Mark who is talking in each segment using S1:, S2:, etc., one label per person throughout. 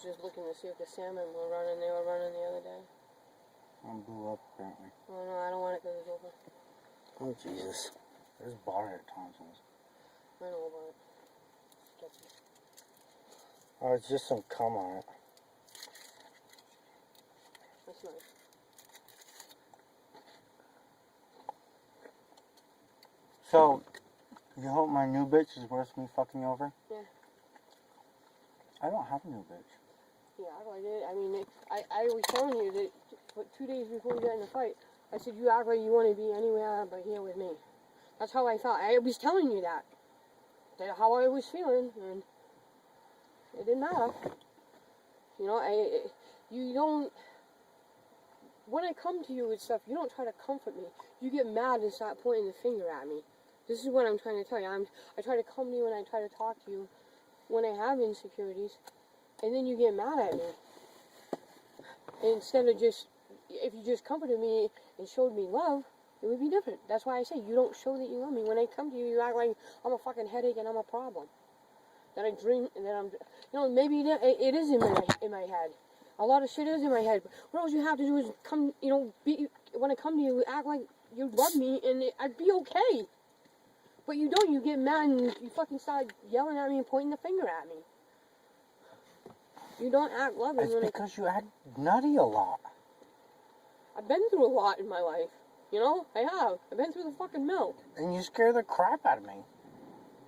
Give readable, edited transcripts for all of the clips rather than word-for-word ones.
S1: just looking to see if the salmon were running. They were running the other day.
S2: One blew up, apparently.
S1: Oh, no, I don't want it because it's open.
S2: Oh, Jesus. There's water at Thompson's.
S1: I know about it. Sketchy.
S2: Oh, it's just some cum on it.
S1: That's nice.
S2: So, you hope my new bitch is worth me fucking over?
S1: Yeah.
S2: I don't have a new bitch.
S1: Yeah, I like it. I mean, I was telling you that 2 days before we got in the fight, I said, you act like you want to be anywhere but here with me. That's how I felt. I was telling you that. That's how I was feeling, and it didn't matter. You know, you don't, when I come to you with stuff, you don't try to comfort me. You get mad and start pointing the finger at me. This is what I'm trying to tell you. I try to come to you and I try to talk to you when I have insecurities, and then you get mad at me. Instead of just, if you just comforted me and showed me love, it would be different. That's why I say you don't show that you love me. When I come to you, you act like I'm a fucking headache and I'm a problem. That I dream, that I'm, you know, maybe it is in my head. A lot of shit is in my head. But what else you have to do is come, you know, when I come to you, act like you love me and I'd be okay. But you don't. You get mad and you fucking start yelling at me and pointing the finger at me. You don't act loving.
S2: It's because you act nutty a lot.
S1: I've been through a lot in my life. You know, I have. I've been through the fucking milk.
S2: And you scare the crap out of me.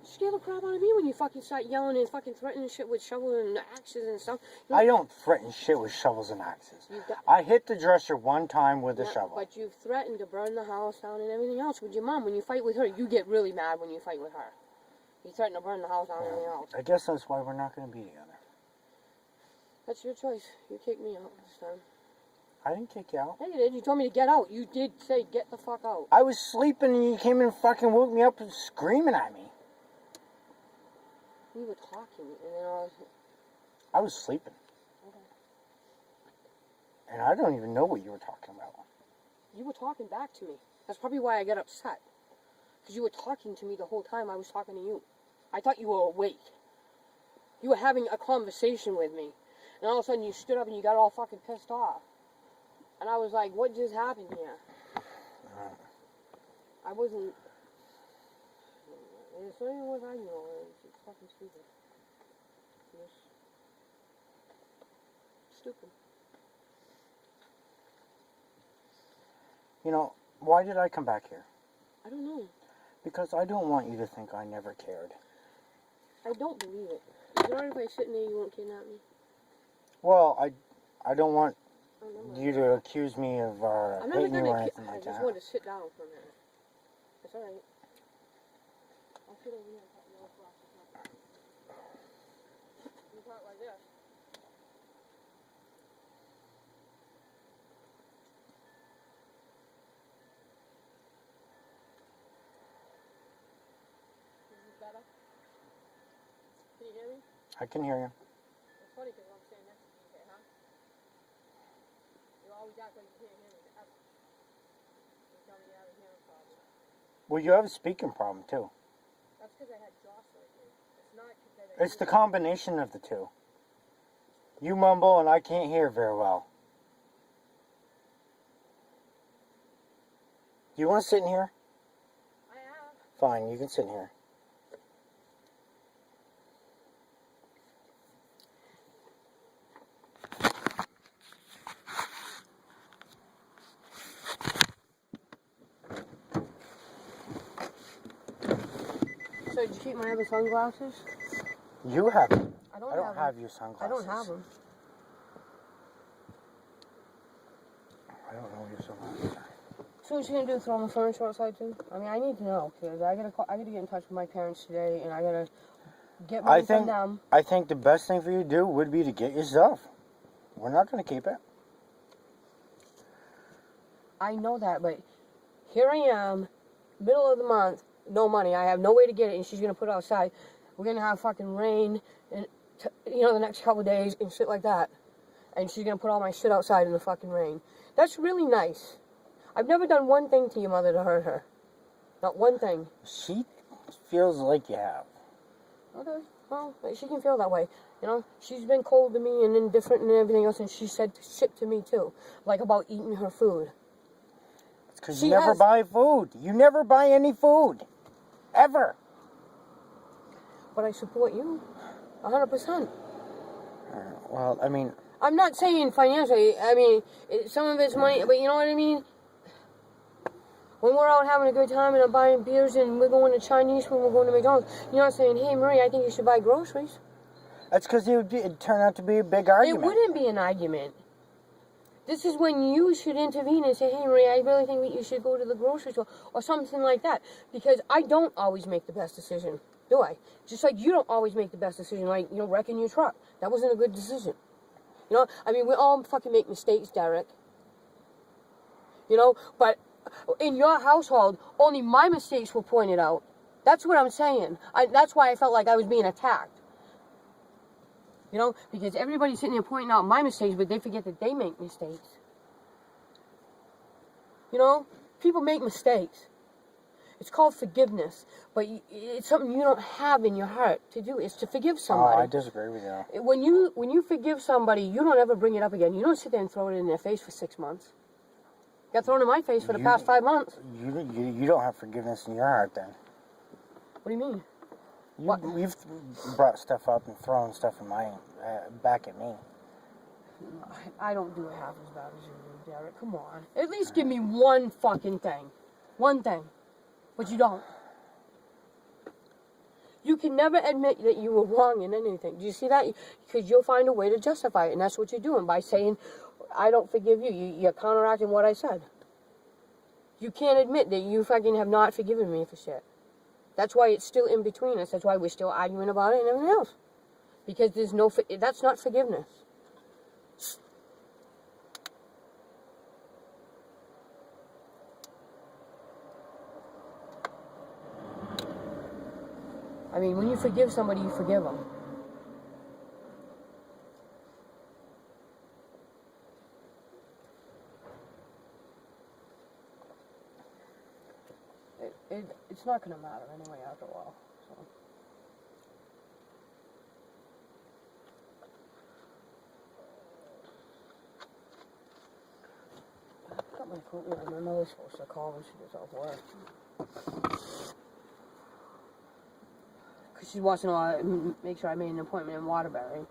S1: You scare the crap out of me when you fucking start yelling and fucking threatening shit with shovels and axes and stuff. You know,
S2: I don't threaten shit with shovels and axes. I hit the dresser one time with a shovel.
S1: But you've threatened to burn the house down and everything else with your mom. When you fight with her, you get really mad when you fight with her. You threaten to burn the house down and everything else.
S2: I guess that's why we're not going to be together.
S1: That's your choice. You kicked me out this time.
S2: I didn't kick you out.
S1: Yeah, you did. You told me to get out. You did say get the fuck out.
S2: I was sleeping and you came in and fucking woke me up and screaming at me.
S1: We were talking and then
S2: I was sleeping.
S1: Okay.
S2: And I don't even know what you were talking about.
S1: You were talking back to me. That's probably why I got upset. Because you were talking to me the whole time I was talking to you. I thought you were awake. You were having a conversation with me. And all of a sudden you stood up and you got all fucking pissed off. And I was like, what just happened here? I wasn't... It's not even what I know. It's fucking stupid. It's stupid.
S2: You know, why did I come back here?
S1: I don't know.
S2: Because I don't want you to think I never cared.
S1: I don't believe it. Is it alright if I sit in there you won't kidnap me?
S2: Well, I don't want you to accuse me of hating you or anything like that.
S1: I just want to sit down for a minute. It's alright. I'll sit over here and talk to you across the top. You talk like this. Is this better? Can you hear me?
S2: I can hear you.
S1: It's funny because I'm saying next to you, huh? You always act like you can't hear me ever. You tell me you have a hearing problem.
S2: Well, you have a speaking problem, too.
S1: That's because I had jaw surgery. It's not because I...
S2: It's the combination of the two. You mumble and I can't hear very well. Do you want to sit in here?
S1: I have.
S2: Fine, you can sit in here.
S1: So did you keep my other sunglasses?
S2: You have them.
S1: I don't
S2: have your sunglasses.
S1: I don't have them.
S2: I don't know what your sunglasses are.
S1: So what you gonna do? Throw my furniture outside too? I mean, I need to know because I gotta get in touch with my parents today, and I gotta get money from them.
S2: I think the best thing for you to do would be to get your stuff. We're not gonna keep it.
S1: I know that, but here I am, middle of the month, no money. I have no way to get it, and she's gonna put it outside. We're gonna have fucking rain, and the next couple of days and shit like that. And she's gonna put all my shit outside in the fucking rain. That's really nice. I've never done one thing to your mother to hurt her. Not one thing.
S2: She feels like you have.
S1: Okay, well, she can feel that way. You know, she's been cold to me and indifferent and everything else, and she said shit to me too, like about eating her food.
S2: It's because you never buy food. You never buy any food. Ever.
S1: But I support you, 100%.
S2: Well, I mean...
S1: I'm not saying financially, I mean, some of it's money, but you know what I mean? When we're out having a good time and I'm buying beers and we're going to Chinese food and we're going to McDonald's, you're not saying, hey, Marie, I think you should buy groceries.
S2: That's because it'd turn out to be a big argument.
S1: It wouldn't be an argument. This is when you should intervene and say, hey, Marie, I really think that you should go to the grocery store or something like that. Because I don't always make the best decision, do I? Just like you don't always make the best decision, like, you know, wrecking your truck. That wasn't a good decision. You know, I mean, we all fucking make mistakes, Derek. You know, but in your household, only my mistakes were pointed out. That's what I'm saying. That's why I felt like I was being attacked. You know, because everybody's sitting there pointing out my mistakes, but they forget that they make mistakes. You know, people make mistakes. It's called forgiveness, but it's something you don't have in your heart to do. It's to forgive somebody.
S2: Oh, I disagree with you.
S1: When you forgive somebody, you don't ever bring it up again. You don't sit there and throw it in their face for 6 months. Got thrown in my face for the past 5 months.
S2: You don't have forgiveness in your heart, then.
S1: What do you mean?
S2: You've brought stuff up and thrown stuff in back at me.
S1: I don't do it half as bad as you do, Derek. Come on. At least give me one fucking thing. One thing. But you don't. You can never admit that you were wrong in anything. Do you see that? Because you'll find a way to justify it, and that's what you're doing by saying, I don't forgive you. You're counteracting what I said. You can't admit that you fucking have not forgiven me for shit. That's why it's still in between us. That's why we're still arguing about it and everything else. Because that's not forgiveness. I mean, when you forgive somebody, you forgive them. It's not going to matter anyway after a while. So. I got my phone with me. My mother's supposed to call when she gets off work. Because she's watching make sure I made an appointment in Waterbury.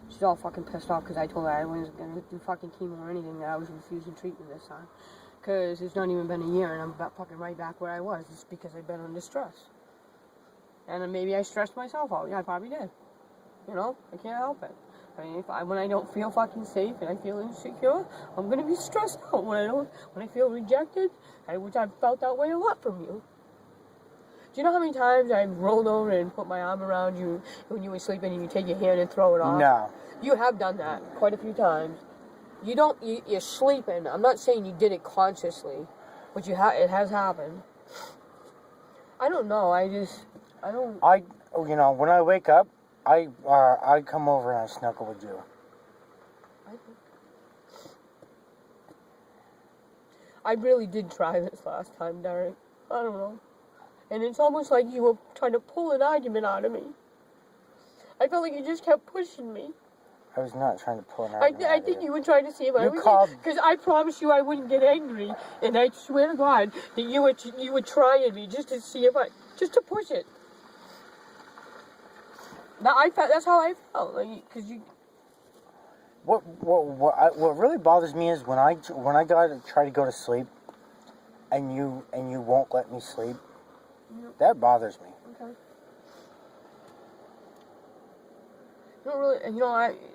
S1: She's all fucking pissed off because I told her I wasn't going to do fucking chemo or anything, that I was refusing treatment this time. Because it's not even been a year and I'm fucking right back where I was. It's because I've been under stress. And then maybe I stressed myself out. Yeah, I probably did. You know, I can't help it. I mean, when I don't feel fucking safe and I feel insecure, I'm gonna be stressed out. When I feel rejected, which I've felt that way a lot from you. Do you know how many times I've rolled over and put my arm around you when you were sleeping and you take your hand and throw it off?
S2: No.
S1: You have done that quite a few times. You're sleeping. I'm not saying you did it consciously, but it has happened. I don't know.
S2: You know, when I wake up, I come over and I snuggle with you.
S1: I really did try this last time, Derek. I don't know. And it's almost like you were trying to pull an argument out of me. I felt like you just kept pushing me.
S2: I was not trying to pull an argument
S1: I think you were trying to see if I was... Because I promised you I wouldn't get angry. And I swear to God that you were trying me just to see if just to push it. That's how I felt. Because you...
S2: What really bothers me is when I try to go to sleep, and you won't let me sleep. Yep. That bothers me. Okay.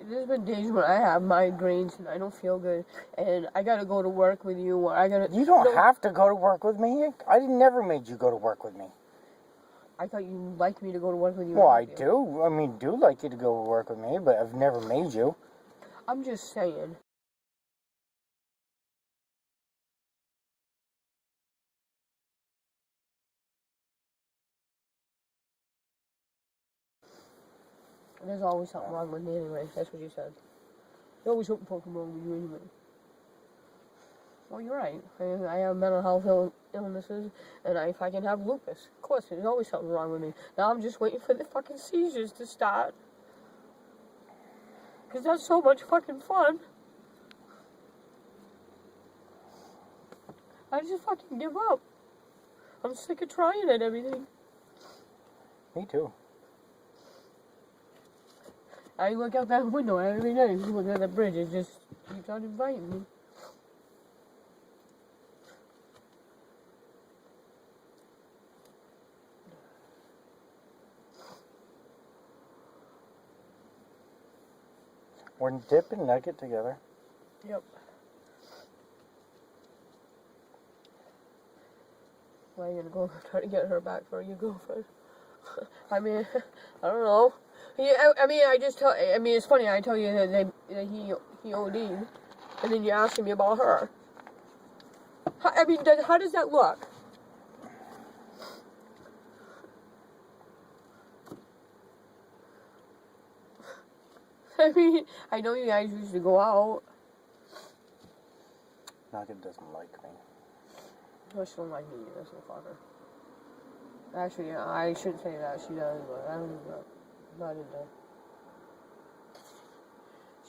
S2: There's been days when I have migraines and I don't feel good, and I gotta go to work with you, or I gotta... You don't have to go to work with me. I never made you go to work with me.
S1: I thought you liked me to go to work with you.
S2: Well, I do. I mean, do like you to go to work with me, but I've never made you.
S1: I'm just saying. There's always something wrong with me anyway. That's what you said. There's always something fucking wrong with you anyway. Well, you're right. I have mental health illnesses, and I fucking have lupus. Of course, there's always something wrong with me. Now I'm just waiting for the fucking seizures to start.
S2: Because that's so much fucking fun. I just fucking give up. I'm sick of trying at everything.
S3: Me too.
S2: I look out that window every day, look at the bridge, it just keeps on inviting me.
S3: We're Dip and Nugget together.
S2: Yep. Why are you gonna go try to get her back for your girlfriend? I mean, I don't know. I mean, it's funny. I tell you that he OD'd, and then you're asking me about her. How does that look? I mean, I know you guys used to go out.
S3: Nugget doesn't like me.
S2: No, she don't like me. That's no fucker. Actually, I shouldn't say that. She does, but I don't know. Not into.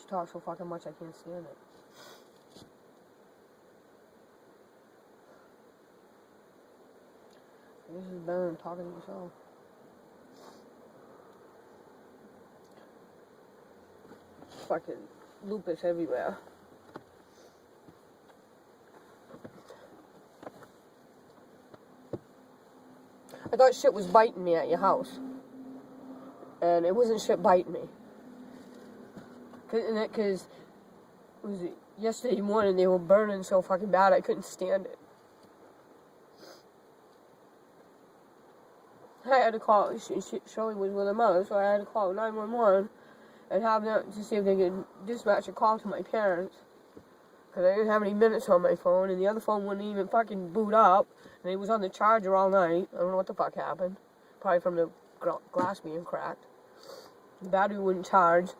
S2: She talks so fucking much, I can't stand it. This is better than talking to yourself. Fucking lupus everywhere. I thought shit was biting me at your house. And it wasn't shit biting me. Because was it yesterday morning they were burning so fucking bad I couldn't stand it. I had to call, Shirley was with her mother, so I had to call 911 and have them to see if they could dispatch a call to my parents. Because I didn't have any minutes on my phone, and the other phone wouldn't even fucking boot up, and it was on the charger all night. I don't know what the fuck happened. Probably from the glass being cracked. The battery wouldn't charge.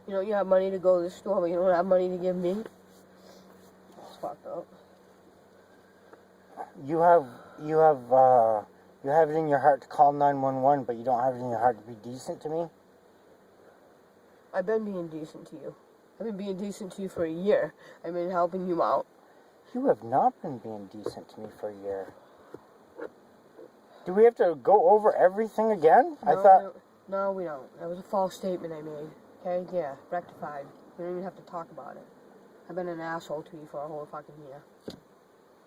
S2: You know, you have money to go to the store, but you don't have money to give me. It's fucked up.
S3: You have it in your heart to call 911, but you don't have it in your heart to be decent to me?
S2: I've been being decent to you. I've been being decent to you for a year. I've been helping you out.
S3: You have not been being decent to me for a year. Do we have to go over everything again?
S2: No, we don't. That was a false statement I made. Okay? Yeah, rectified. We don't even have to talk about it. I've been an asshole to you for a whole fucking year.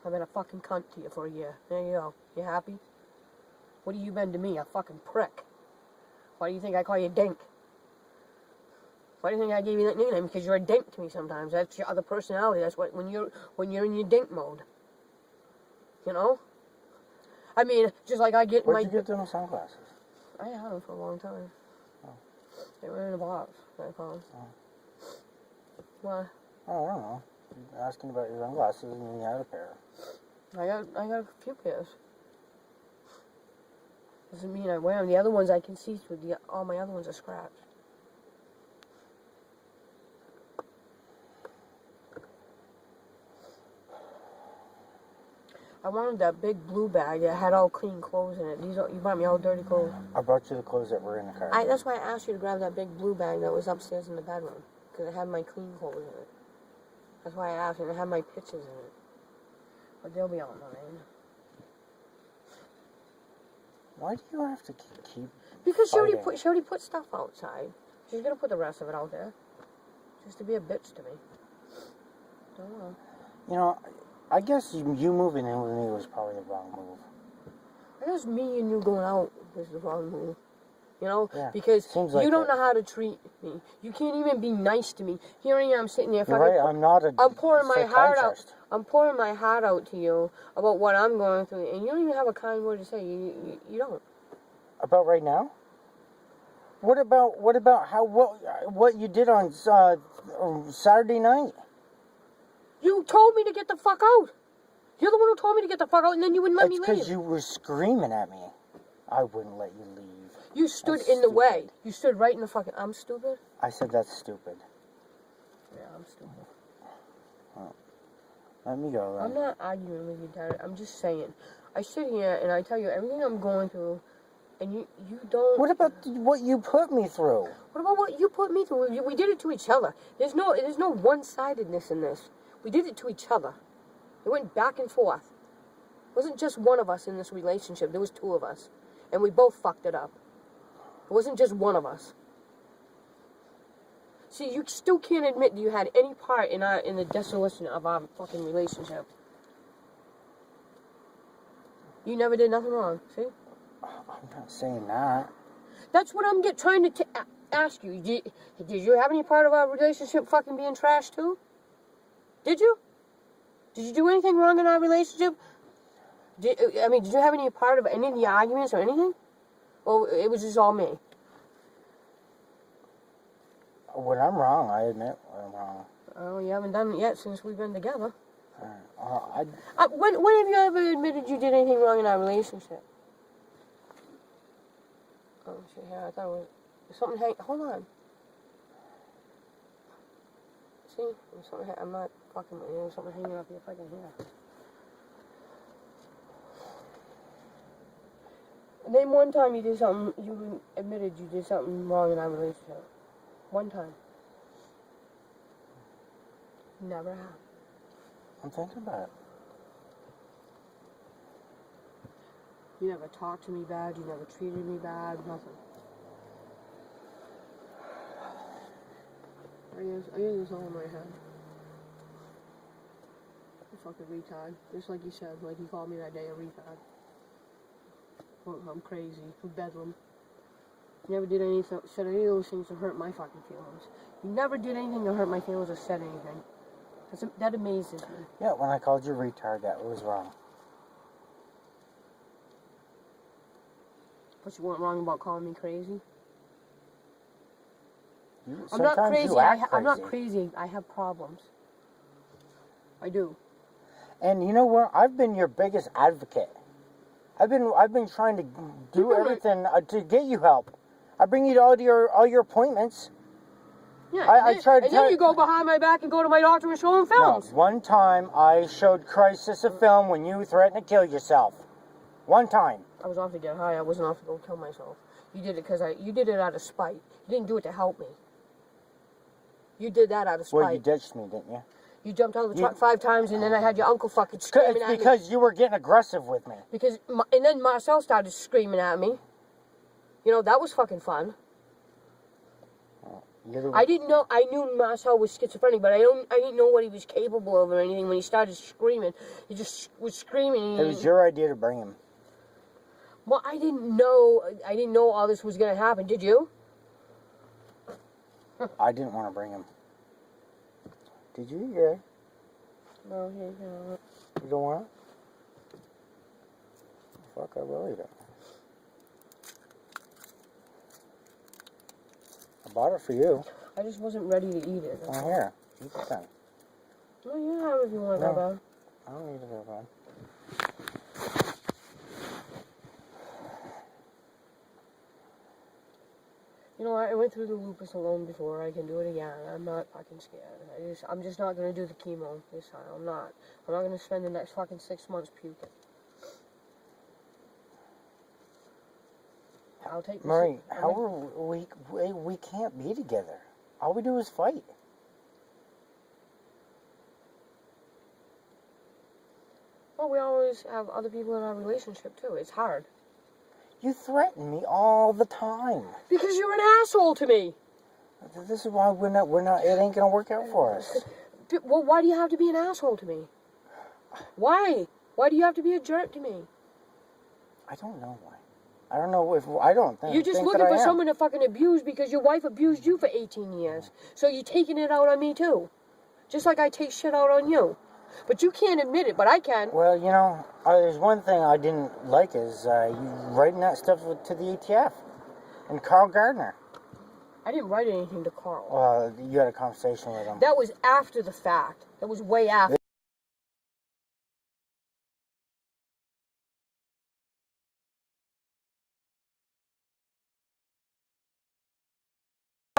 S2: I've been a fucking cunt to you for a year. There you go. You happy? What have you been to me? A fucking prick. Why do you think I call you Dink? Why do you think I gave you that nickname? Because you're a dink to me sometimes. That's your other personality. That's what when you're in your dink mode. You know? I mean, just like I get
S3: Where'd you get them sunglasses?
S2: I had them for a long time.
S3: Oh.
S2: They were in a box. I found.
S3: Oh.
S2: Why?
S3: Oh, I don't know. You're asking about your sunglasses and you had a pair.
S2: I got a few pairs. Doesn't mean I wear them. The other ones I can see through. All my other ones are scratched. I wanted that big blue bag that had all clean clothes in it. You bought me all dirty clothes.
S3: I brought you the clothes that were in the car.
S2: That's why I asked you to grab that big blue bag that was upstairs in the bedroom. Because it had my clean clothes in it. That's why I asked, and it had my pictures in it. But they'll be online.
S3: Why do you have to keep
S2: Because she
S3: fighting?
S2: already put stuff outside. She's gonna put the rest of it out there. Just to be a bitch to me. Don't know.
S3: You know, I guess you moving in with me was probably the wrong move.
S2: I guess me and you going out was the wrong move. You know?
S3: Yeah,
S2: because
S3: seems like
S2: you don't
S3: it.
S2: know how to treat me. You can't even be nice to me. Here I am sitting there
S3: You're
S2: fucking...
S3: right, I'm not a
S2: I'm pouring my heart out.
S3: psychiatrist.
S2: I'm pouring my heart out to you about what I'm going through, and you don't even have a kind word to say. You don't.
S3: About right now? What about what you did on Saturday night?
S2: You told me to get the fuck out. You're the one who told me to get the fuck out, and then you wouldn't let me
S3: It's
S2: leave.
S3: because you were screaming at me. I wouldn't let you leave.
S2: You stood
S3: That's
S2: in the
S3: stupid.
S2: way. You stood right in the fucking... I'm stupid?
S3: I said that's stupid.
S2: Yeah, I'm stupid.
S3: Let me go
S2: I'm
S3: then.
S2: not arguing with you, Derek. I'm just saying. I sit here and I tell you everything I'm going through, and you don't.
S3: What about what you put me through?
S2: What about what you put me through? We did it to each other. There's no one-sidedness in this. We did it to each other. It went back and forth. It wasn't just one of us in this relationship. There was two of us, and we both fucked it up. It wasn't just one of us. See, you still can't admit you had any part in the dissolution of our fucking relationship. You never did nothing wrong. See?
S3: I'm not saying that.
S2: That's what I'm trying to ask you. Did you have any part of our relationship fucking being trashed too? Did you? Did you do anything wrong in our relationship? Did you have any part of any of the arguments or anything? Or it was just all me?
S3: When I'm wrong, I admit when I'm wrong.
S2: Oh, you haven't done it yet since we've been together.
S3: When
S2: When have you ever admitted you did anything wrong in our relationship? Oh, shit, yeah, I thought it was something hold on. See? I'm not fucking with you. There's something hanging up your fucking hair. Name one time you did something, you admitted you did something wrong in our relationship. One time. Never have.
S3: I'm thinking about it.
S2: You never talked to me bad, you never treated me bad, nothing. I guess it's all in my head. You fucking retard. Just like you said, like you called me that day a retard. Well, I'm crazy. I'm bedlam. You never did anything, said any of those things to hurt my fucking feelings. You never did anything to hurt my feelings or said anything. That amazes me.
S3: Yeah, when I called you retard, that was wrong.
S2: But you weren't wrong about calling me crazy. I'm
S3: Sometimes
S2: not crazy.
S3: you act
S2: I'm not
S3: crazy.
S2: crazy. I have problems. I do.
S3: And you know what? I've been your biggest advocate. I've been trying to do everything to get you help. I bring you to all your appointments.
S2: Yeah.
S3: I tried to
S2: and then you go behind my back and go to my doctor and show him films.
S3: No, one time I showed Crisis a film when you threatened to kill yourself. One time.
S2: I was off to get high. I wasn't off to go kill myself. You did it because you did it out of spite. You didn't do it to help me. You did that out of spite.
S3: Well, you ditched me, didn't you?
S2: You jumped out of the truck 5 times, and then I had your uncle fucking screaming at me.
S3: It's because you were getting aggressive with me.
S2: And then Marcel started screaming at me. You know, that was fucking fun. I didn't know. I knew Marcel was schizophrenic, but I didn't know what he was capable of or anything. When he started screaming, he just was screaming.
S3: It was your idea to bring him.
S2: Well, I didn't know all this was gonna happen. Did you?
S3: I didn't want to bring him. Did you? Yeah.
S2: No, he didn't.
S3: You don't want it? Fuck, I really don't. I bought it for you.
S2: I just wasn't ready to eat it.
S3: Oh, here. Eat it then.
S2: No, you have it if you want to
S3: No.
S2: go,
S3: I don't need to go on.
S2: You know what? I went through the lupus alone before. I can do it again. I'm not fucking scared. I'm just not gonna do the chemo this time. I'm not gonna spend the next fucking 6 months puking. I'll take this.
S3: Marie, how are we can't be together. All we do is fight.
S2: Well, we always have other people in our relationship too. It's hard.
S3: You threaten me all the time.
S2: Because you're an asshole to me.
S3: This is why we're not, it ain't gonna work out for us.
S2: Well, why do you have to be an asshole to me? Why? Why do you have to be a jerk to me?
S3: I don't know why. I don't know if, I don't think
S2: You're just
S3: think
S2: looking
S3: that
S2: for
S3: I am.
S2: someone to fucking abuse because your wife abused you for 18 years. So you're taking it out on me too. Just like I take shit out on you. But you can't admit it, but I can.
S3: Well, you know, there's one thing I didn't like is you writing that stuff to the ATF and Carl Gardner.
S2: I didn't write anything to Carl.
S3: You had a conversation with him.
S2: That was after the fact. That was way after.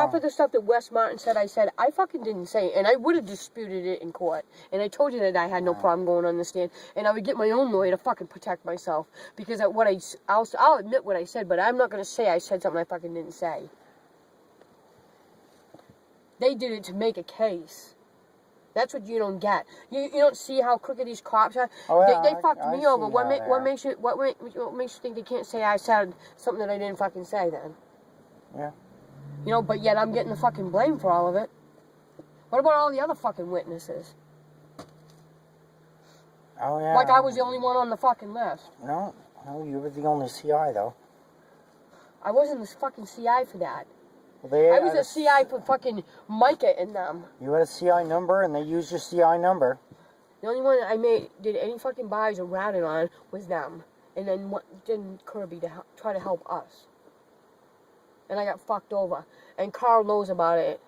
S2: half of the stuff that Wes Martin said, I fucking didn't say, and I would have disputed it in court. And I told you that I had no problem going on the stand, and I would get my own lawyer to fucking protect myself because I'll admit what I said, but I'm not gonna say I said something I fucking didn't say. They did it to make a case. That's what you don't get. You don't see how crooked these cops are.
S3: Oh, yeah,
S2: They fucked
S3: I
S2: me over.
S3: see
S2: What
S3: how
S2: makes you think they can't say I said something that I didn't fucking say then?
S3: Yeah.
S2: You know, but yet I'm getting the fucking blame for all of it. What about all the other fucking witnesses?
S3: Oh, yeah.
S2: Like I was the only one on the fucking list.
S3: No, you were the only CI, though.
S2: I wasn't the fucking CI for that.
S3: Well,
S2: I was a CI for fucking Micah and them.
S3: You had a CI number, and they used your CI number.
S2: The only one I did any fucking buys or ratted on was them. And then Kirby to try to help us. And I got fucked over. And Carl knows about it.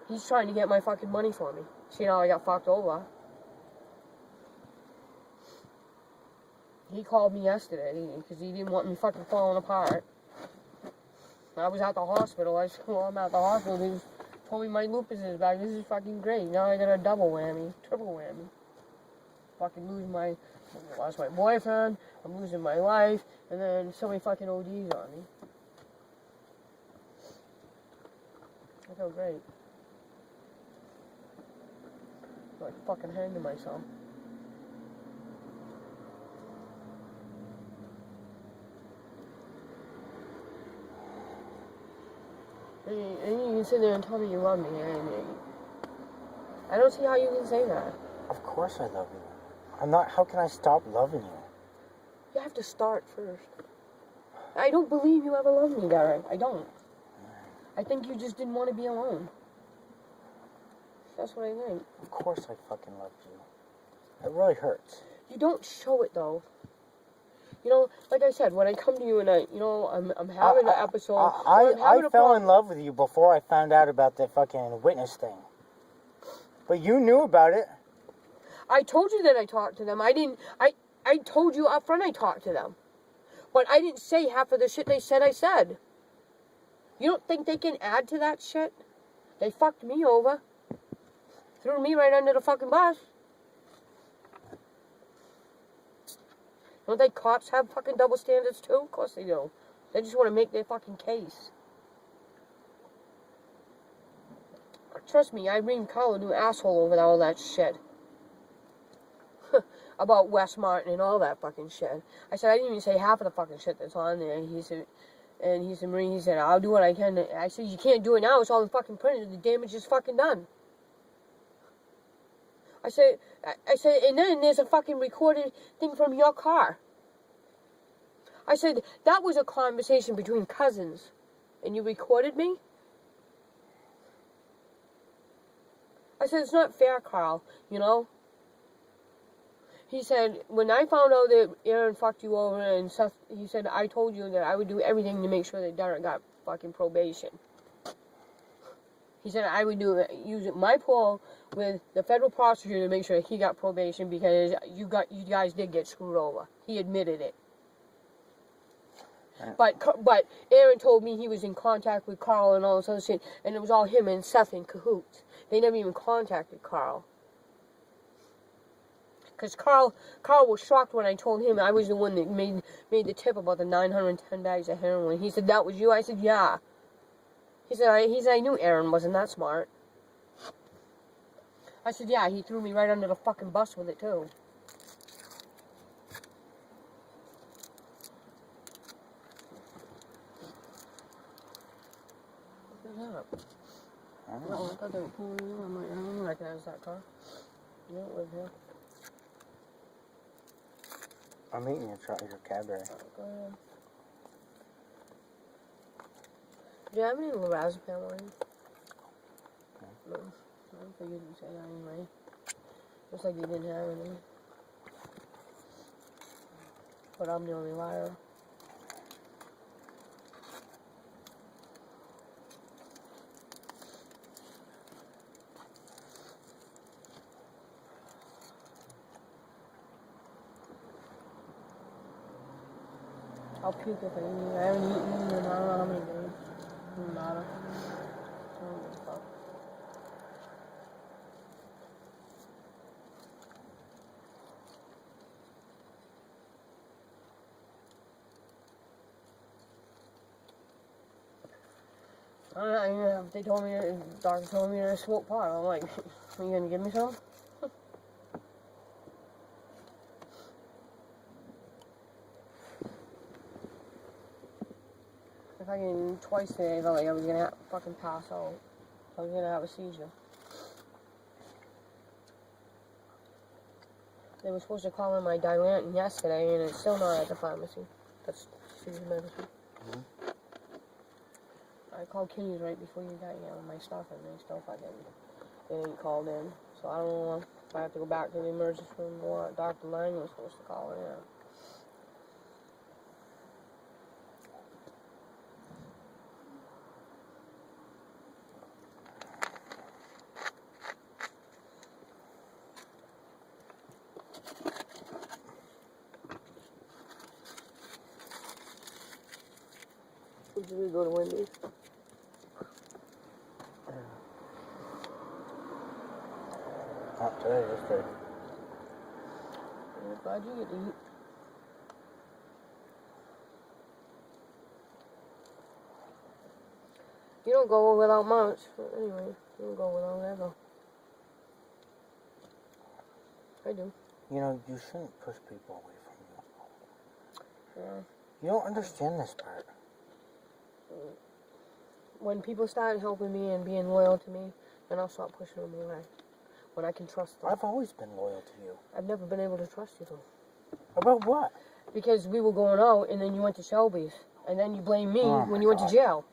S2: He's trying to get my fucking money for me. See how I got fucked over? He called me yesterday because he didn't want me fucking falling apart. I was at the hospital. I said, well, I'm at the hospital. They just told me my lupus is back. This is fucking great. Now I got a double whammy, triple whammy. Fucking lost my boyfriend. I'm losing my life. And then so many fucking ODs on me. I feel great. I'm like fucking hanging myself. And you can sit there and tell me you love me. I don't see how you can say that.
S3: Of course I love you. I'm not... How can I stop loving you?
S2: You have to start first. I don't believe you ever loved me, Derek. I don't. I think you just didn't want to be alone. That's what I think.
S3: Of course I fucking loved you. It really hurts.
S2: You don't show it, though. You know, like I said, when I come to you and I'm having an episode.
S3: I fell in love with you before I found out about the fucking witness thing. But you knew about it.
S2: I told you that I talked to them. I told you up front I talked to them. But I didn't say half of the shit they said I said. You don't think they can add to that shit? They fucked me over. Threw me right under the fucking bus. Don't they cops have fucking double standards too? Of course they do. They just want to make their fucking case. Trust me, Irene Carl a new asshole over all that shit. About Wes Martin and all that fucking shit. I said, I didn't even say half of the fucking shit that's on there. He said, Marine, he said, I'll do what I can. I said, you can't do it now. It's all in fucking printed. The damage is fucking done. I said, and then there's a fucking recorded thing from your car. I said, that was a conversation between cousins. And you recorded me? I said, it's not fair, Carl, you know? He said, when I found out that Aaron fucked you over and Seth, he said, I told you that I would do everything to make sure that Derek got fucking probation. He said I would use my pull with the federal prosecutor to make sure he got probation because you guys did get screwed over. He admitted it. But Aaron told me he was in contact with Carl and all this other shit, and it was all him and Seth in cahoots. They never even contacted Carl. Because Carl was shocked when I told him I was the one that made the tip about the 910 bags of heroin. He said, that was you? I said, yeah. He said, I knew Aaron wasn't that smart. I said, yeah, he threw me right under the fucking bus with it, too. What's that?
S3: I don't
S2: No,
S3: know.
S2: I thought they were pulling it in. I'm like, I don't recognize that car. You don't live here.
S3: I'm eating your Cadbury.
S2: Go ahead. Do you have any lorazepam on you? No. I don't think you didn't say that anyway. Looks like you didn't have any. But I'm the only liar. I'll puke if I eat. I haven't eaten in I don't know how many days. Doesn't matter. I don't give a fuck. I don't know, you know, they told me, the doctor told me to smoke pot. I'm like, are you gonna give me some? Fucking twice today, I felt like I was gonna fucking pass out. I was gonna have a seizure. They were supposed to call in my Dilantin yesterday, and it's still not at the pharmacy. That's seizure medicine. I called Kinney's right before you got here with my stuff, and they still fucking, they ain't called in. So I don't know if I have to go back to the emergency room or what. Dr. Lang was supposed to call in. Did we go to Wendy's?
S3: Not today, yesterday.
S2: I'm glad you get to eat. You don't go without much, but anyway, you don't go without ever. I do.
S3: You know, you shouldn't push people away from you.
S2: Yeah.
S3: You don't understand this part.
S2: When people start helping me and being loyal to me, then I'll stop pushing them away. When I can trust them.
S3: I've always been loyal to you.
S2: I've never been able to trust you though.
S3: About what?
S2: Because we were going out and then you went to Shelby's. And then you blame me
S3: Oh
S2: when
S3: my
S2: you went to
S3: God.
S2: jail.